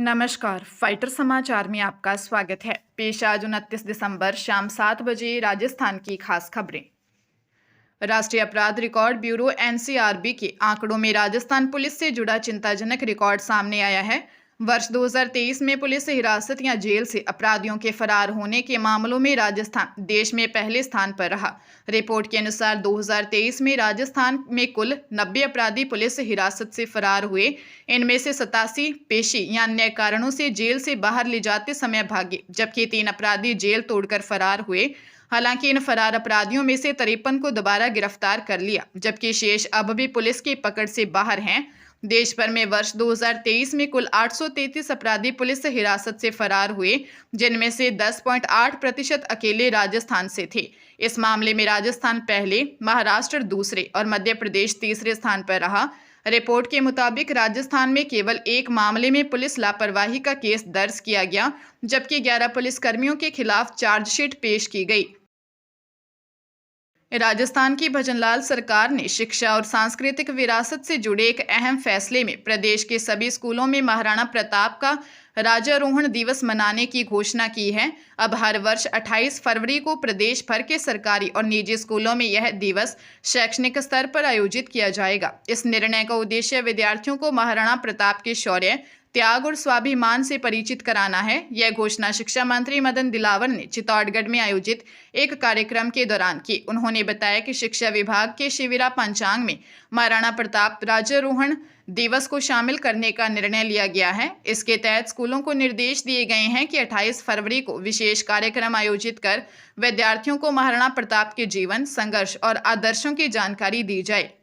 नमस्कार, फाइटर समाचार में आपका स्वागत है। पेश आज 29 दिसंबर शाम 7 बजे राजस्थान की खास खबरें। राष्ट्रीय अपराध रिकॉर्ड ब्यूरो एनसीआरबी के आंकड़ों में राजस्थान पुलिस से जुड़ा चिंताजनक रिकॉर्ड सामने आया है। वर्ष 2023 में पुलिस हिरासत या जेल से अपराधियों के फरार होने के मामलों में राजस्थान देश में पहले स्थान पर रहा। रिपोर्ट के अनुसार 2023 में राजस्थान में कुल 90 अपराधी पुलिस हिरासत से फरार हुए। इनमें से 87 पेशी या अन्य कारणों से जेल से बाहर ले जाते समय भागे, जबकि 3 अपराधी जेल तोड़कर फरार हुए। हालांकि इन फरार अपराधियों में से 53 को दोबारा गिरफ्तार कर लिया, जबकि शेष अब भी पुलिस की पकड़ से बाहर हैं। देश भर में वर्ष 2023 में कुल 833 अपराधी पुलिस हिरासत से फरार हुए, जिनमें से 10.8% अकेले राजस्थान से थे। इस मामले में राजस्थान पहले, महाराष्ट्र दूसरे और मध्य प्रदेश तीसरे स्थान पर रहा। रिपोर्ट के मुताबिक राजस्थान में केवल एक मामले में पुलिस लापरवाही का केस दर्ज किया गया, जबकि 11 पुलिसकर्मियों के खिलाफ चार्जशीट पेश की गई। राजस्थान की भजनलाल सरकार ने शिक्षा और सांस्कृतिक विरासत से जुड़े एक अहम फैसले में प्रदेश के सभी स्कूलों में महाराणा प्रताप का राज्यारोहण दिवस मनाने की घोषणा की है। अब हर वर्ष 28 फरवरी को प्रदेश भर के सरकारी और निजी स्कूलों में यह दिवस शैक्षणिक स्तर पर आयोजित किया जाएगा। इस निर्णय का उद्देश्य विद्यार्थियों को महाराणा प्रताप के शौर्य, त्याग और स्वाभिमान से परिचित कराना है। यह घोषणा शिक्षा मंत्री मदन दिलावर ने चित्तौड़गढ़ में आयोजित एक कार्यक्रम के दौरान की। उन्होंने बताया कि शिक्षा विभाग के शिविरा पंचांग में महाराणा प्रताप राज्यारोहण दिवस को शामिल करने का निर्णय लिया गया है। इसके तहत स्कूलों को निर्देश दिए गए हैं कि 28 फरवरी को विशेष कार्यक्रम आयोजित कर विद्यार्थियों को महाराणा प्रताप के जीवन, संघर्ष और आदर्शों की जानकारी दी जाए।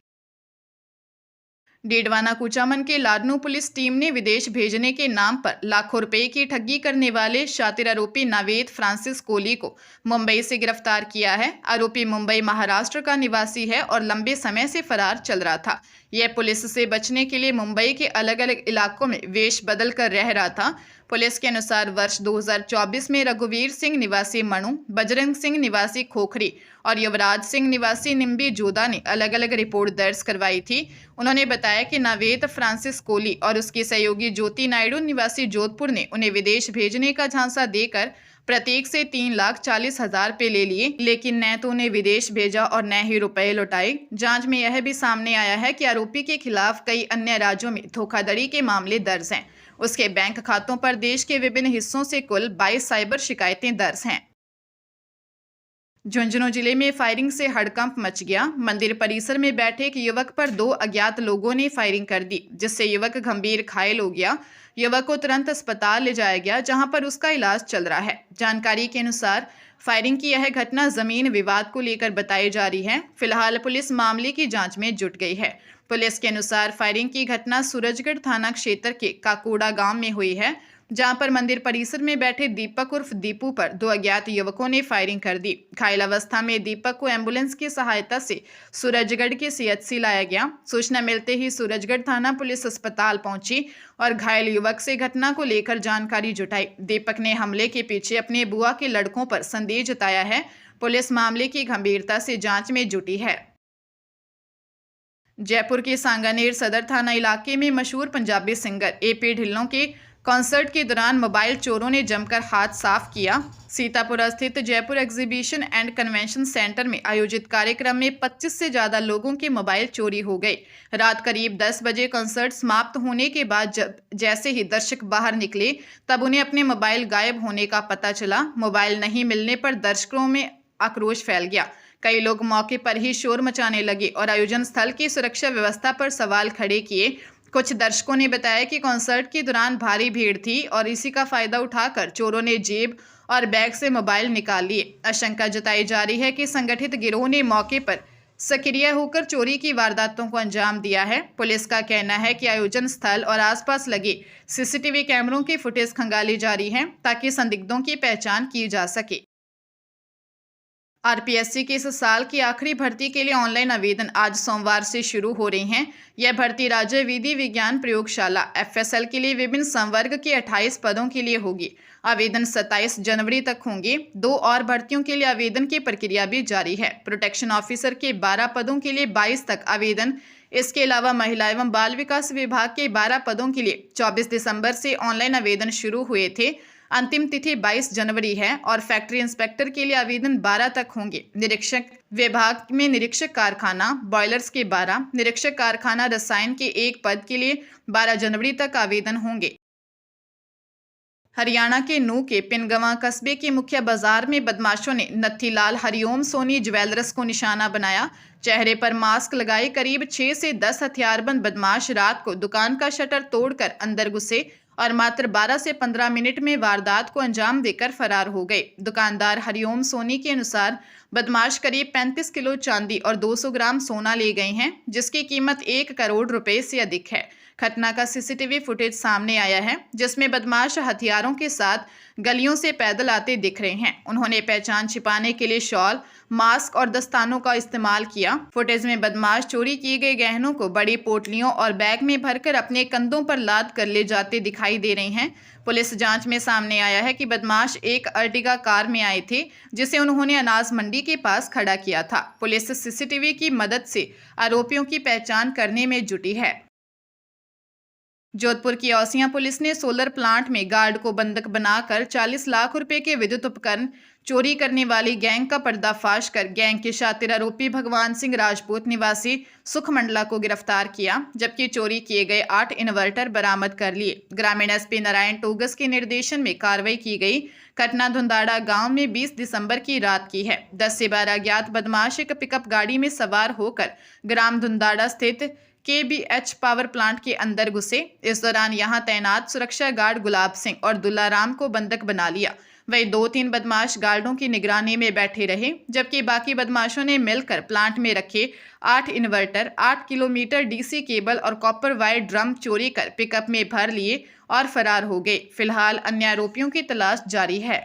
डीडवाना कुचामन के लाडनू पुलिस टीम ने विदेश भेजने के नाम पर लाखों रुपए की ठगी करने वाले शातिर आरोपी नावेद फ्रांसिस कोहली को मुंबई से गिरफ्तार किया है। आरोपी मुंबई, महाराष्ट्र का निवासी है और लंबे समय से फरार चल रहा था। यह पुलिस से बचने के लिए मुंबई के अलग अलग इलाकों में वेश बदल कर रह रहा था। पुलिस के अनुसार वर्ष 2024 में रघुवीर सिंह निवासी मणु, बजरंग सिंह निवासी खोखरी और युवराज सिंह निवासी निम्बी जोधा ने अलग अलग रिपोर्ट दर्ज करवाई थी। उन्होंने बताया कि नावेद फ्रांसिस कोहली और उसकी सहयोगी ज्योति नायडू निवासी जोधपुर ने उन्हें विदेश भेजने का झांसा देकर प्रत्येक से 3,40,000 रुपये ले लिए, लेकिन न तो उन्हें विदेश भेजा और न ही रुपए लौटाए। जांच में यह भी सामने आया है कि आरोपी के खिलाफ कई अन्य राज्यों में धोखाधड़ी के मामले दर्ज हैं। उसके बैंक खातों पर देश के विभिन्न हिस्सों से कुल 22 साइबर शिकायतें दर्ज हैं। झुंझुनू जिले में फायरिंग से हड़कंप मच गया। मंदिर परिसर में बैठे एक युवक पर 2 अज्ञात लोगों ने फायरिंग कर दी, जिससे युवक गंभीर घायल हो गया। युवक को तुरंत अस्पताल ले जाया गया, जहां पर उसका इलाज चल रहा है। जानकारी के अनुसार फायरिंग की यह घटना जमीन विवाद को लेकर बताई जा रही है। फिलहाल पुलिस मामले की जांच में जुट गई है। पुलिस के अनुसार फायरिंग की घटना सूरजगढ़ थाना क्षेत्र के काकोड़ा गांव में हुई है, जहां पर मंदिर परिसर में बैठे दीपक उर्फ दीपू पर 2 अज्ञात युवकों ने फायरिंग कर दी। घायल अवस्था में दीपक को एम्बुलेंस की सहायता से सूरजगढ़ के सीएचसी लाया गया। सूचना मिलते ही सूरजगढ़ थाना पुलिस अस्पताल पहुंची और घायल युवक से घटना को लेकर जानकारी जुटाई। दीपक ने हमले के पीछे अपने बुआ के लड़कों पर संदेह जताया है। पुलिस मामले की गंभीरता से जांच में जुटी है। जयपुर के सांगानेर सदर थाना इलाके में मशहूर पंजाबी सिंगर एपी ढिल्लों के कॉन्सर्ट के दौरान मोबाइल चोरों ने जमकर हाथ साफ किया। सीतापुर स्थित Jaipur exhibition and convention centre में आयोजित कार्यक्रम में 25 से ज्यादा लोगों के मोबाइल चोरी हो गए। रात करीब 10 बजे कॉन्सर्ट समाप्त होने के बाद जैसे ही दर्शक बाहर निकले, तब उन्हें अपने मोबाइल गायब होने का पता चला। मोबाइल नहीं मिलने पर दर्शकों में आक्रोश फैल गया। कई लोग मौके पर ही शोर मचाने लगे और आयोजन स्थल की सुरक्षा व्यवस्था पर सवाल खड़े किए। कुछ दर्शकों ने बताया कि कॉन्सर्ट के दौरान भारी भीड़ थी और इसी का फायदा उठाकर चोरों ने जेब और बैग से मोबाइल निकाल लिए। आशंका जताई जा रही है कि संगठित गिरोह ने मौके पर सक्रिय होकर चोरी की वारदातों को अंजाम दिया है। पुलिस का कहना है कि आयोजन स्थल और आसपास लगे सीसीटीवी कैमरों की फुटेज खंगाली जा रही है, ताकि संदिग्धों की पहचान की जा सके। आरपीएससी की इस साल की आखिरी भर्ती के लिए ऑनलाइन आवेदन आज सोमवार से शुरू हो रहे हैं। यह भर्ती राज्य विधि विज्ञान प्रयोगशाला एफएसएल के लिए विभिन्न संवर्ग के 28 पदों के लिए होगी। आवेदन 27 जनवरी तक होंगे। 2 और भर्तियों के लिए आवेदन की प्रक्रिया भी जारी है। प्रोटेक्शन ऑफिसर के 12 पदों के लिए 22 तक आवेदन। इसके अलावा महिला एवं बाल विकास विभाग के 12 पदों के लिए 24 दिसंबर से ऑनलाइन आवेदन शुरू हुए थे। अंतिम तिथि 22 जनवरी है और फैक्ट्री इंस्पेक्टर के लिए आवेदन 12 तक होंगे। निरीक्षक विभाग में निरीक्षक कारखाना बॉयलर्स के 12, निरीक्षक कारखाना रसायन के 1 पद के लिए 12 जनवरी तक आवेदन होंगे। हरियाणा के नूह के पिनगवां कस्बे के मुख्य बाजार में बदमाशों ने नत्थीलाल हरिओम सोनी ज्वेलर्स को निशाना बनाया। चेहरे पर मास्क लगाए करीब 6 से 10 हथियारबंद बदमाश रात को दुकान का शटर तोड़कर अंदर घुसे और मात्र 12 से 15 मिनट में वारदात को अंजाम देकर फरार हो गए। दुकानदार हरिओम सोनी के अनुसार बदमाश करीब 35 किलो चांदी और 200 ग्राम सोना ले गए हैं, जिसकी कीमत 1 करोड़ रुपए से अधिक है। घटना का सीसीटीवी फुटेज सामने आया है, जिसमें बदमाश हथियारों के साथ गलियों से पैदल आते दिख रहे हैं। उन्होंने पहचान छिपाने के लिए शॉल, मास्क और दस्तानों का इस्तेमाल किया। फुटेज में बदमाश चोरी किए गए गहनों को बड़ी पोटलियों और बैग में भरकर अपने कंधों पर लाद कर ले जाते दिखाई दे रहे हैं। पुलिस जांच में सामने आया है कि बदमाश एक अर्टिगा कार में आए थे, जिसे उन्होंने अनाज मंडी के पास खड़ा किया था। पुलिस सीसीटीवी की मदद से आरोपियों की पहचान करने में जुटी है। जोधपुर की औसियां पुलिस ने सोलर प्लांट में गार्ड को बंधक बनाकर 40 लाख रुपए के विद्युत उपकरण चोरी करने वाली गैंग का पर्दाफाश कर गैंग के शातिर आरोपी भगवान सिंह राजपूत निवासी सुखमंडला को गिरफ्तार किया, जबकि चोरी किए गए 8 इन्वर्टर बरामद कर लिए। ग्रामीण एसपी नारायण टोगस के निर्देशन में कार्रवाई की गई। घटना धुंदाड़ा गांव में 20 दिसंबर की रात की है। 10 से 12 अज्ञात बदमाश एक पिकअप गाड़ी में सवार होकर ग्राम धुंदाड़ा स्थित केबीएच पावर प्लांट के अंदर घुसे। इस दौरान यहां तैनात सुरक्षा गार्ड गुलाब सिंह और दुल्लाराम को बंधक बना लिया। वही 2-3 बदमाश गार्डों की निगरानी में बैठे रहे, जबकि बाकी बदमाशों ने मिलकर प्लांट में रखे 8 इन्वर्टर, 8 किलोमीटर डीसी केबल और कॉपर वायर ड्रम चोरी कर पिकअप में भर लिए और फरार हो गए। फिलहाल अन्य आरोपियों की तलाश जारी है।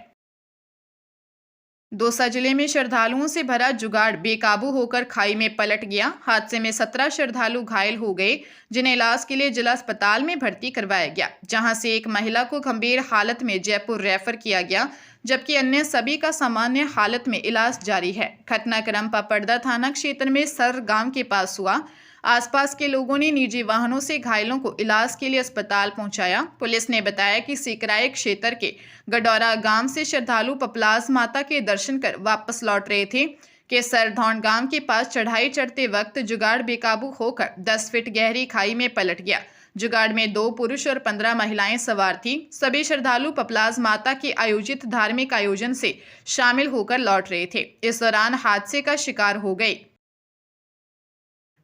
दौसा जिले में श्रद्धालुओं से भरा जुगाड़ बेकाबू होकर खाई में पलट गया। हादसे में 17 श्रद्धालु घायल हो गए, जिन्हें इलाज के लिए जिला अस्पताल में भर्ती करवाया गया, जहां से एक महिला को गंभीर हालत में जयपुर रेफर किया गया, जबकि अन्य सभी का सामान्य हालत में इलाज जारी है। घटनाक्रम पापड़दा थाना क्षेत्र में सर गांव के पास हुआ। आसपास के लोगों ने निजी वाहनों से घायलों को इलाज के लिए अस्पताल पहुंचाया। पुलिस ने बताया कि सिकराय क्षेत्र के गडौरा गांव से श्रद्धालु पपलाज माता के दर्शन कर वापस लौट रहे थे कि सरधौन गांव के पास चढ़ाई चढ़ते वक्त जुगाड़ बेकाबू होकर 10 फीट गहरी खाई में पलट गया। जुगाड़ में 2 पुरुष और 15 महिलाएं सवार थी। सभी श्रद्धालु पपलाज माता के आयोजित धार्मिक आयोजन से शामिल होकर लौट रहे थे। इस दौरान हादसे का शिकार हो गए।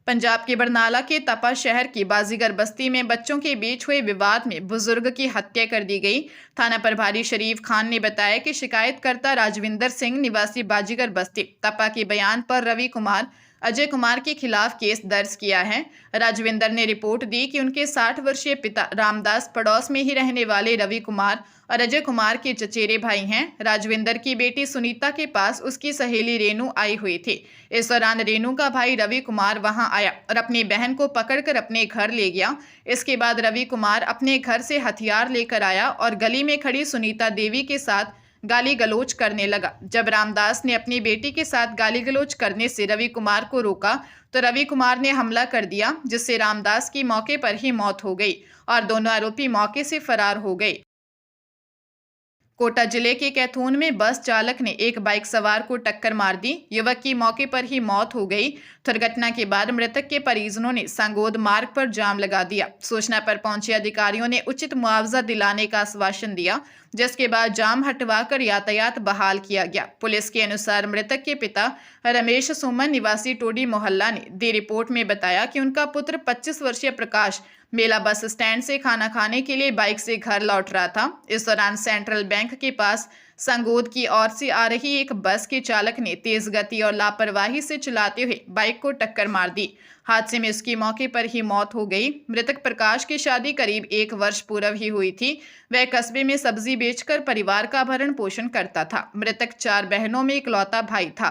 पंजाब के बरनाला के तपा शहर की बाजीगर बस्ती में बच्चों के बीच हुए विवाद में बुजुर्ग की हत्या कर दी गई। थाना प्रभारी शरीफ खान ने बताया कि शिकायतकर्ता राजविंदर सिंह निवासी बाजीगर बस्ती तपा के बयान पर रवि कुमार, अजय कुमार के खिलाफ केस दर्ज किया है। राजविंदर ने रिपोर्ट दी कि उनके 60 वर्षीय पिता रामदास पड़ोस में ही रहने वाले रवि कुमार और अजय कुमार के चचेरे भाई हैं। राजविंदर की बेटी सुनीता के पास उसकी सहेली रेनू आई हुई थी। इस दौरान रेनू का भाई रवि कुमार वहां आया और अपनी बहन को पकड़कर अपने घर ले गया। इसके बाद रवि कुमार अपने घर से हथियार लेकर आया और गली में खड़ी सुनीता देवी के साथ गाली गलोच करने लगा। जब रामदास ने अपनी बेटी के साथ गाली गलोच करने से रवि कुमार को रोका तो रवि कुमार ने हमला कर दिया, जिससे रामदास की मौके पर ही मौत हो गई और दोनों आरोपी मौके से फरार हो गए। कोटा जिले के कैथून में बस चालक ने एक बाइक सवार को टक्कर मार दी। युवक की मौके पर ही मौत हो गई। दुर्घटना के बाद मृतक के परिजनों ने संगोद मार्ग पर जाम लगा दिया। सूचना पर पहुंचे अधिकारियों ने उचित मुआवजा दिलाने का आश्वासन दिया, जिसके बाद जाम हटवाकर यातायात बहाल किया गया। पुलिस के अनुसार मृतक के पिता रमेश सुमन निवासी टोडी मोहल्ला ने दी रिपोर्ट में बताया कि उनका पुत्र 25 वर्षीय प्रकाश मेला बस स्टैंड से खाना खाने के लिए बाइक से घर लौट रहा था। इस दौरान सेंट्रल बैंक के पास संगोद की ओर से आ रही एक बस के चालक ने तेज गति और लापरवाही से चलाते हुए बाइक को टक्कर मार दी। हादसे में उसकी मौके पर ही मौत हो गई। मृतक प्रकाश की शादी करीब 1 वर्ष पूर्व ही हुई थी। वह कस्बे में सब्जी बेचकर परिवार का भरण पोषण करता था। मृतक 4 बहनों में इकलौता भाई था।